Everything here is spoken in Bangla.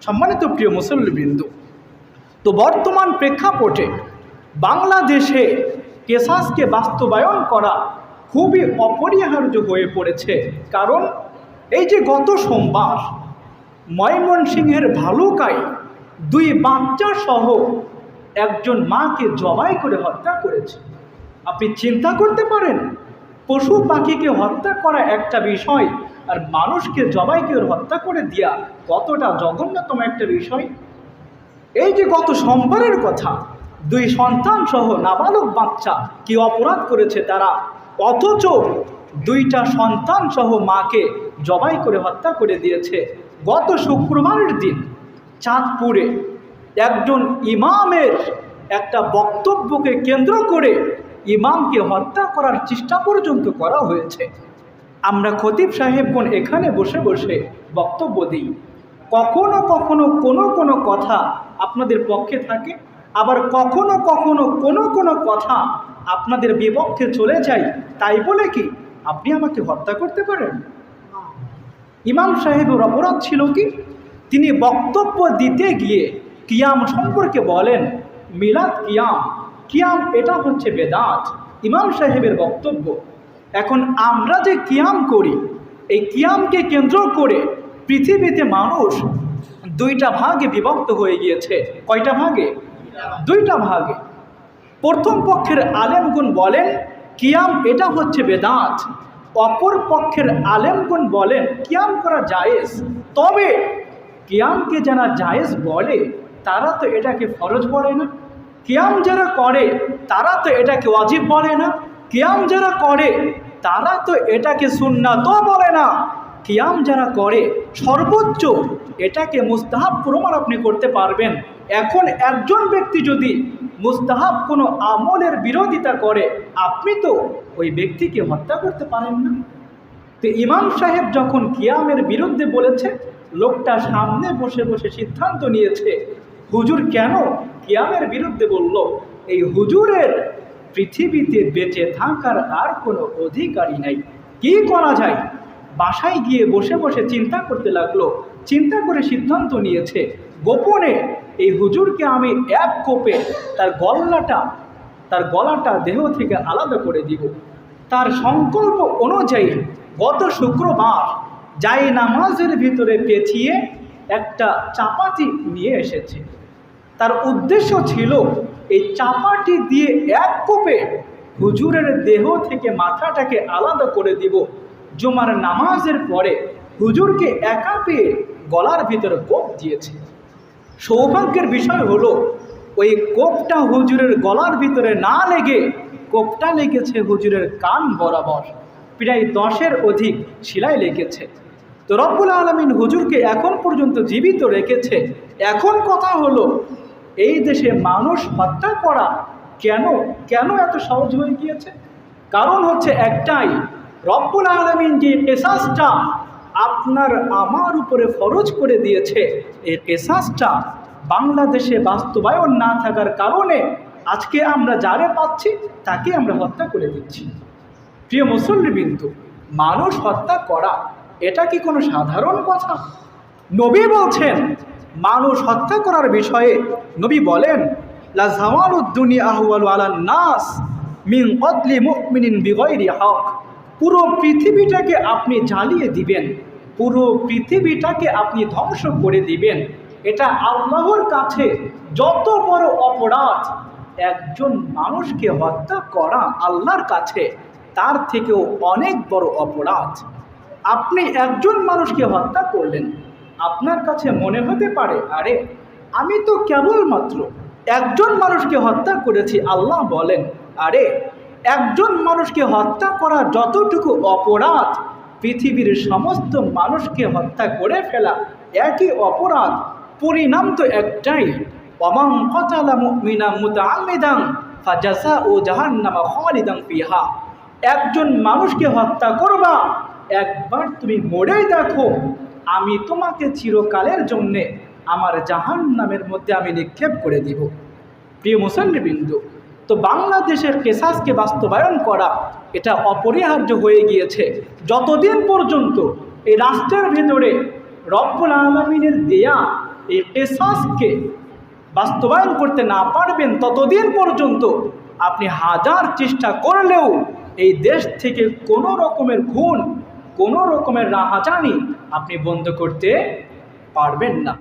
সম্মানিত প্রিয় মুসল্লিবৃন্দ, তো বর্তমান প্রেক্ষাপটে বাংলাদেশে কেসাসকে বাস্তবায়ন করা খুবই অপরিহার্য হয়ে পড়েছে। কারণ এই যে গত সোমবার ময়মনসিংহের ভালুকায় 2 বাচ্চা সহ একজন মাকে জবাই করে হত্যা করেছে। আপনি চিন্তা করতে পারেন, পশু পাখিকে হত্যা করা একটা বিষয়, আর মানুষকে জবাই করে হত্যা করে দেওয়া কতটা জঘন্যতম একটা বিষয়। এই যে গত সোমবারের কথা, 2 সন্তান সহ নাবালক বাচ্চা কি অপরাধ করেছে তারা, অথচ 2টা সন্তান সহ মাকে জবাই করে হত্যা করে দিয়েছে। গত শুক্রবারের দিন চাঁদপুরে একজন ইমামের একটা বক্তব্যকে কেন্দ্র করে ইমামকে হত্যা করার চেষ্টা পর্যন্ত করা হয়েছে। আমরা খতিব সাহেবগণ এখানে বসে বসে বক্তব্য দিই, কখনো কখনো কোনো কথা আপনাদের পক্ষে থাকে, আবার কখনো কখনো কোনো কথা আপনাদের বিপক্ষে চলে যায়। তাই বলে কি আপনি আমাকে হত্যা করতে পারেন? ইমাম সাহেবের অপরাধ ছিল কি? তিনি বক্তব্য দিতে গিয়ে কিয়াম সম্পর্কে বলেন, মিলাদ কিয়াম এটা হচ্ছে বেদাত। ইমাম সাহেবের বক্তব্য। এখন আমরা যে কিয়াম করি, এই কিয়ামকে কেন্দ্র করে পৃথিবীতে মানুষ 2টা ভাগে বিভক্ত হয়ে গিয়েছে। কয়টা ভাগে? 2টা ভাগে। প্রথম পক্ষের আলেমগণ বলেন কিয়াম এটা হচ্ছে বেদাত, অপর পক্ষের আলেমগণ বলেন কিয়াম করা জায়েজ। তবে কিয়ামকে যারা জায়েজ বলে তারা তো এটাকে ফরজ বলে না, কিয়াম যারা করে তারা তো এটাকে ওয়াজিব বলে না, কিয়াম যারা করে তারা তো এটাকে সুন্নাতও বলে না, কিয়াম যারা করে সর্বোচ্চ এটাকে মুস্তাহাব প্রমাণ আপনি করতে পারবেন। এখন একজন ব্যক্তি যদি মুস্তাহাব কোনো আমলের বিরোধিতা করে, আপনি তো ওই ব্যক্তিকে হত্যা করতে পারেন না। তো ইমাম সাহেব যখন কিয়ামের বিরুদ্ধে বলেছে, লোকটা সামনে বসে বসে সিদ্ধান্ত নিয়েছে হুজুর কেন কিয়ামের বিরুদ্ধে বলল। এই হুজুরের পৃথিবীতে বেঁচে থাকার আর কোনো অধিকারই নাই। কি করা যায়? বাসায় গিয়ে বসে বসে চিন্তা করতে লাগলো। চিন্তা করে সিদ্ধান্ত নিয়েছে গোপনে এই হুজুরকে আমি এক কোপে তার গলাটা দেহ থেকে আলাদা করে দিব। তার সংকল্প অনুযায়ী গত শুক্রবার নামাজের ভিতরে পেঁচিয়ে একটা চাপাতি নিয়ে এসেছে। তার উদ্দেশ্য ছিল এই চাপাটি দিয়ে এক কোপে হুজুরের দেহ থেকে মাথাটাকে আলাদা করে দিব। জুমার নামাজের পরে হুজুরকে একা পেয়ে গলার ভিতরে কোপ দিয়েছে। সৌভাগ্যের বিষয় হলো ওই কোপটা হুজুরের গলার ভিতরে না লেগে কোপটা লেগেছে হুজুরের কান বরাবর, প্রায় 10-এর অধিক শিলায় লেগেছে। তো রব্বুল আলামিন হুজুরকে এখন পর্যন্ত জীবিত রেখেছে। এখন কথা হলো এই দেশে মানুষ হত্যা করা কেন এত সহজ হয়ে গিয়েছে? কারণ হচ্ছে একটাই, রব্বুল আলামিন যে কিসাসটা আপনার আমার উপরে ফরজ করে দিয়েছে, এই কিসাসটা বাংলাদেশে বাস্তবায়ন না থাকার কারণে আজকে আমরা যারে পাচ্ছি তাকে আমরা হত্যা করে দিচ্ছি। প্রিয় মুসল্লিবৃন্দ, মানুষ হত্যা করা এটা কি কোনো সাধারণ কথা? নবী বলছেন মানুষ হত্যা করার বিষয়ে, নবী বলেন লা জাওয়ালুদ দুনিয়া আহওয়ালু আলান নাস মিন কতলি মুমিনিন বিগাইরি হক। পুরো পৃথিবীটাকে আপনি জ্বালিয়ে দিবেন, পুরো পৃথিবীটাকে আপনি ধ্বংস করে দিবেন, এটা আল্লাহর কাছে যত বড় অপরাধ। একজন মানুষকে হত্যা করা আল্লাহর কাছে তার থেকেও অনেক বড় অপরাধ। আপনি একজন মানুষকে হত্যা করলেন, আপনার কাছে মনে হতে পারে আরে আমি তো কেবলমাত্র একজন মানুষকে হত্যা করেছি। আল্লাহ বলেন আরে একজন মানুষকে হত্যা করা যতটুকু অপরাধ, পৃথিবীর সমস্ত মানুষকে হত্যা করে ফেলা একই অপরাধ। পরিণাম তো একটাই, ওয়ামান কাতালা মুমিনান মুতাআম্মিদান ফাজাযাউ জাহান্নামা খালিদান ফিহা। একজন মানুষকে হত্যা করবা, একবার তুমি মরে দেখো, আমি তোমাকে চিরকালের জন্যে আমার জাহান্নামের মধ্যে আমি নিক্ষেপ করে দিব। প্রিয় মুসল্লিবৃন্দ, তো বাংলাদেশের কিসাসকে বাস্তবায়ন করা এটা অপরিহার্য হয়ে গিয়েছে যতদিন পর্যন্ত এই রাষ্ট্রের ভেতরে রব্বুল আলামিনের দেয়া এই কেসাসকে বাস্তবায়ন করতে না পারবেন, ততদিন পর্যন্ত আপনি হাজার চেষ্টা করলেও এই দেশ থেকে কোনো রকমের খুন, কোনো রকমের রাহাজানি আপনি বন্ধ করতে পারবেন না।